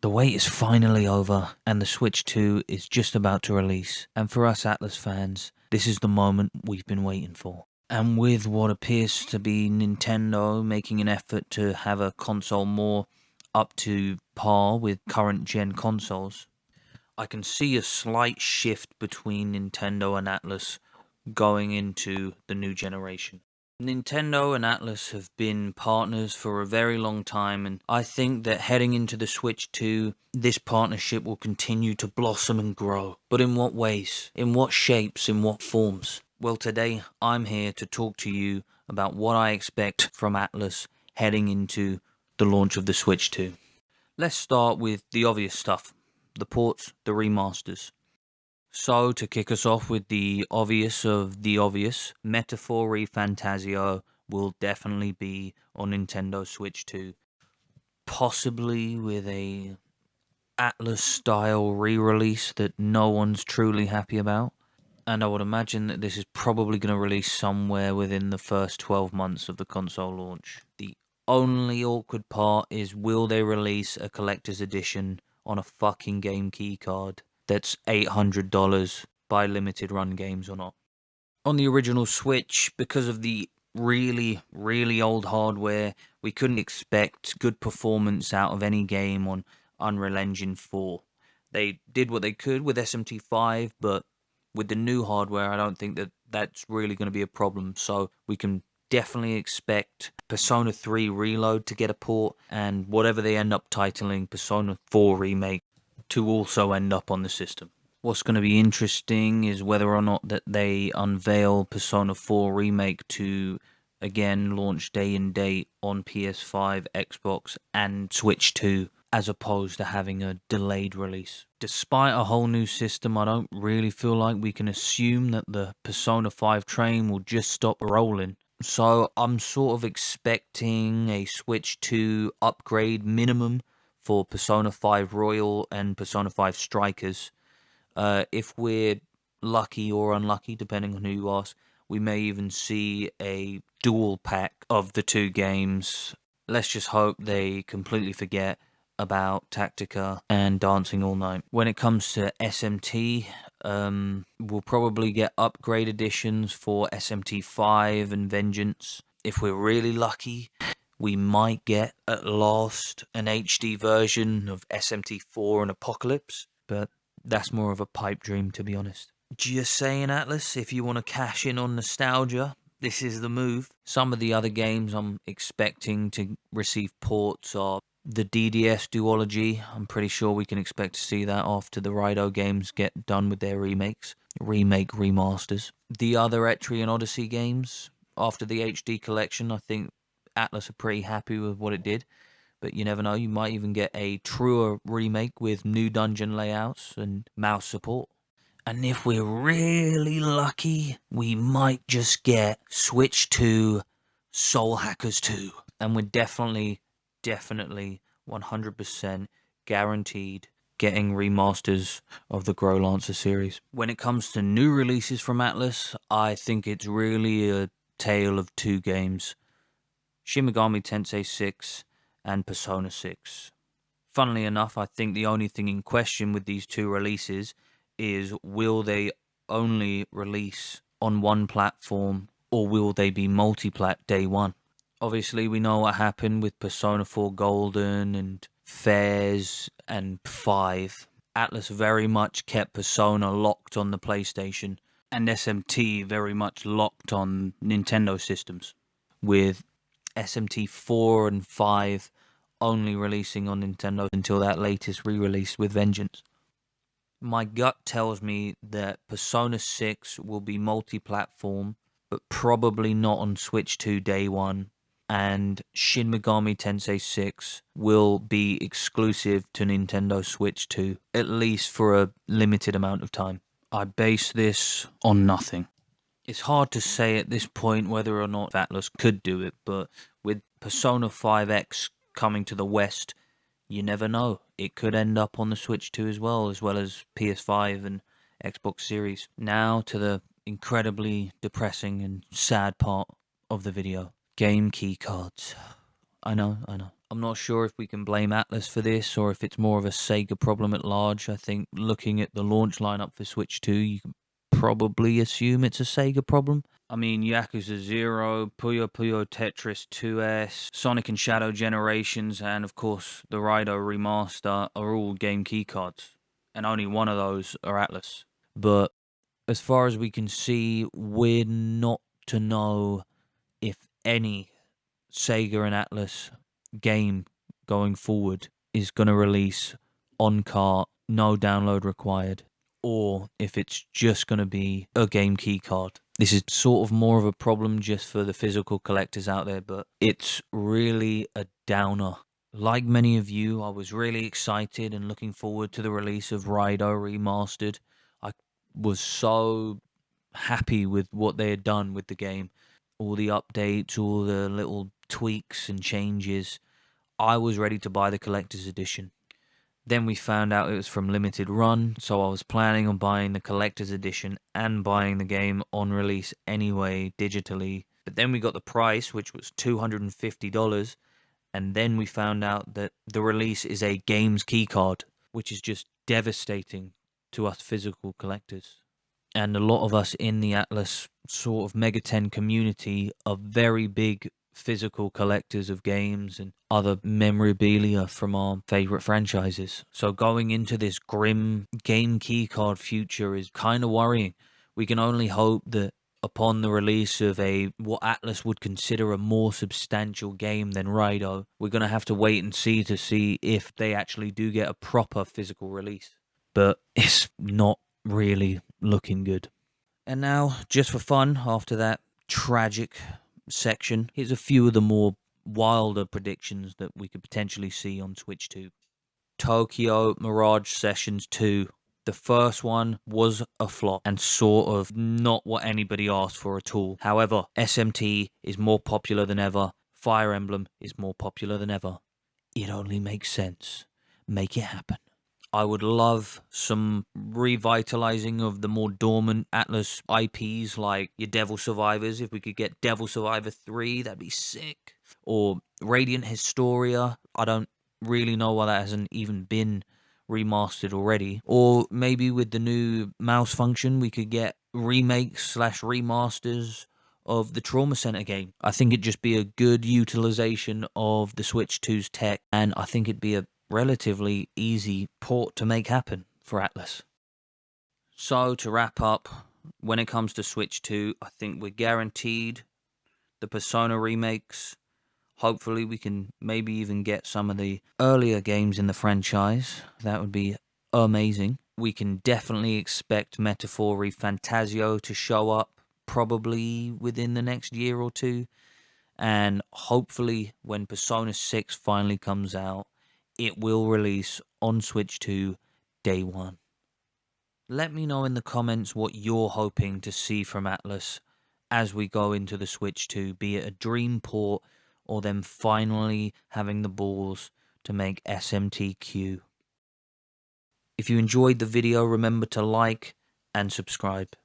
The wait is finally over, and the Switch 2 is just about to release. And for us Atlus fans, this is the moment we've been waiting for. And with what appears to be Nintendo making an effort to have a console more up to par with current gen consoles, I can see a slight shift between Nintendo and Atlus going into the new generation. Nintendo and Atlus have been partners for a very long time, and I think that heading into the Switch 2, this partnership will continue to blossom and grow. But in what ways? In what shapes? In what forms? Well, today I'm here to talk to you about what I expect from Atlus heading into the launch of the Switch 2. Let's start with the obvious stuff, the ports, the remasters. So, to kick us off with the obvious of the obvious, Metaphor ReFantazio will definitely be on Nintendo Switch 2. Possibly with a Atlus-style re-release that no one's truly happy about. And I would imagine that this is probably going to release somewhere within the first 12 months of the console launch. The only awkward part is, will they release a collector's edition on a fucking game key card that's $800 by Limited Run Games or not? On the original Switch, because of the really, really old hardware, we couldn't expect good performance out of any game on Unreal Engine 4. They did what they could with SMT5, but with the new hardware, I don't think that that's really going to be a problem. So we can definitely expect Persona 3 Reload to get a port, and whatever they end up titling Persona 4 Remake to also end up on the system. What's going to be interesting is whether or not that they unveil Persona 4 Remake to again launch day and date on PS5, Xbox, and Switch 2, as opposed to having a delayed release. Despite a whole new system, I don't really feel like we can assume that the Persona 5 train will just stop rolling. So I'm sort of expecting a Switch 2 upgrade minimum for Persona 5 Royal and Persona 5 Strikers. If we're lucky or unlucky, depending on who you ask, we may even see a dual pack of the two games. Let's just hope they completely forget about Tactica and Dancing All Night. When it comes to SMT, we'll probably get upgrade editions for SMT5 and Vengeance. If we're really lucky, we might get at last an HD version of SMT4 and Apocalypse, but that's more of a pipe dream, to be honest. Just saying, Atlus, if you want to cash in on nostalgia, this is the move. Some of the other games I'm expecting to receive ports are the DDS duology. I'm pretty sure we can expect to see that after the Raido games get done with their remasters. The other Etrian Odyssey games, after the HD collection, I think Atlus are pretty happy with what it did. But you never know, you might even get a truer remake with new dungeon layouts and mouse support. And if we're really lucky, we might just get Switch 2 Soul Hackers 2. And we're definitely 100% guaranteed getting remasters of the Grow Lancer series. When it comes to new releases from Atlus, I think it's really a tale of two games. Shin Megami Tensei VI and Persona 6. Funnily enough, I think the only thing in question with these two releases is, will they only release on one platform, or will they be multi-plat day one? Obviously, we know what happened with Persona 4 Golden and Fairs and 5. Atlus very much kept Persona locked on the PlayStation, and SMT very much locked on Nintendo systems, with SMT 4 and 5 only releasing on Nintendo until that latest re-release with Vengeance. My gut tells me that Persona 6 will be multi-platform, but probably not on Switch 2 day one, and Shin Megami Tensei VI will be exclusive to Nintendo Switch 2, at least for a limited amount of time. I base this on nothing. It's hard to say at this point whether or not Atlus could do it, but with Persona 5X coming to the West, you never know. It could end up on the Switch 2 as well as PS5 and Xbox Series. Now to the incredibly depressing and sad part of the video. Game key cards. I know. I'm not sure if we can blame Atlus for this or if it's more of a Sega problem at large. I think looking at the launch lineup for Switch 2, you can probably assume it's a Sega problem. I mean, Yakuza 0, Puyo Puyo Tetris 2S, Sonic and Shadow Generations, and of course the Raido Remaster are all game keycards. And only one of those are Atlus. But as far as we can see, we're not to know if any Sega and Atlus game going forward is going to release on cart, no download required, or if it's just going to be a game key card. This is sort of more of a problem just for the physical collectors out there, but it's really a downer. Like many of you, I was really excited and looking forward to the release of Raido Remastered. I was so happy with what they had done with the game. All the updates, all the little tweaks and changes. I was ready to buy the collector's edition. Then we found out it was from limited run, so I was planning on buying the collector's edition and buying the game on release anyway, digitally. But then we got the price, which was $250, and then we found out that the release is a games keycard, which is just devastating to us physical collectors. And a lot of us in the Atlus sort of Mega 10 community are very big physical collectors of games and other memorabilia from our favorite franchises. So going into this grim game keycard future is kind of worrying. We can only hope that upon the release of what Atlus would consider a more substantial game than Raido, we're going to have to wait and see if they actually do get a proper physical release. But it's not really looking good. And now, just for fun, after that tragic section, here's a few of the more wilder predictions that we could potentially see on Switch 2. Tokyo Mirage Sessions 2. The first one was a flop and sort of not what anybody asked for at all. However, SMT is more popular than ever. Fire Emblem is more popular than ever. It only makes sense. Make it happen. I would love some revitalizing of the more dormant Atlus IPs like your Devil Survivors. If we could get Devil Survivor 3, that'd be sick. Or Radiant Historia. I don't really know why that hasn't even been remastered already. Or maybe with the new mouse function, we could get remakes/remasters of the Trauma Center game. I think it'd just be a good utilization of the Switch 2's tech, and I think it'd be a relatively easy port to make happen for Atlus. So to wrap up, when it comes to Switch 2, I think we're guaranteed the Persona remakes. Hopefully we can maybe even get some of the earlier games in the franchise. That would be amazing. We can definitely expect Metaphor ReFantazio to show up probably within the next year or two. And hopefully when Persona 6 finally comes out, it will release on Switch 2 day one. Let me know in the comments what you're hoping to see from Atlus as we go into the Switch 2, be it a dream port or them finally having the balls to make SMTQ. If you enjoyed the video, remember to like and subscribe.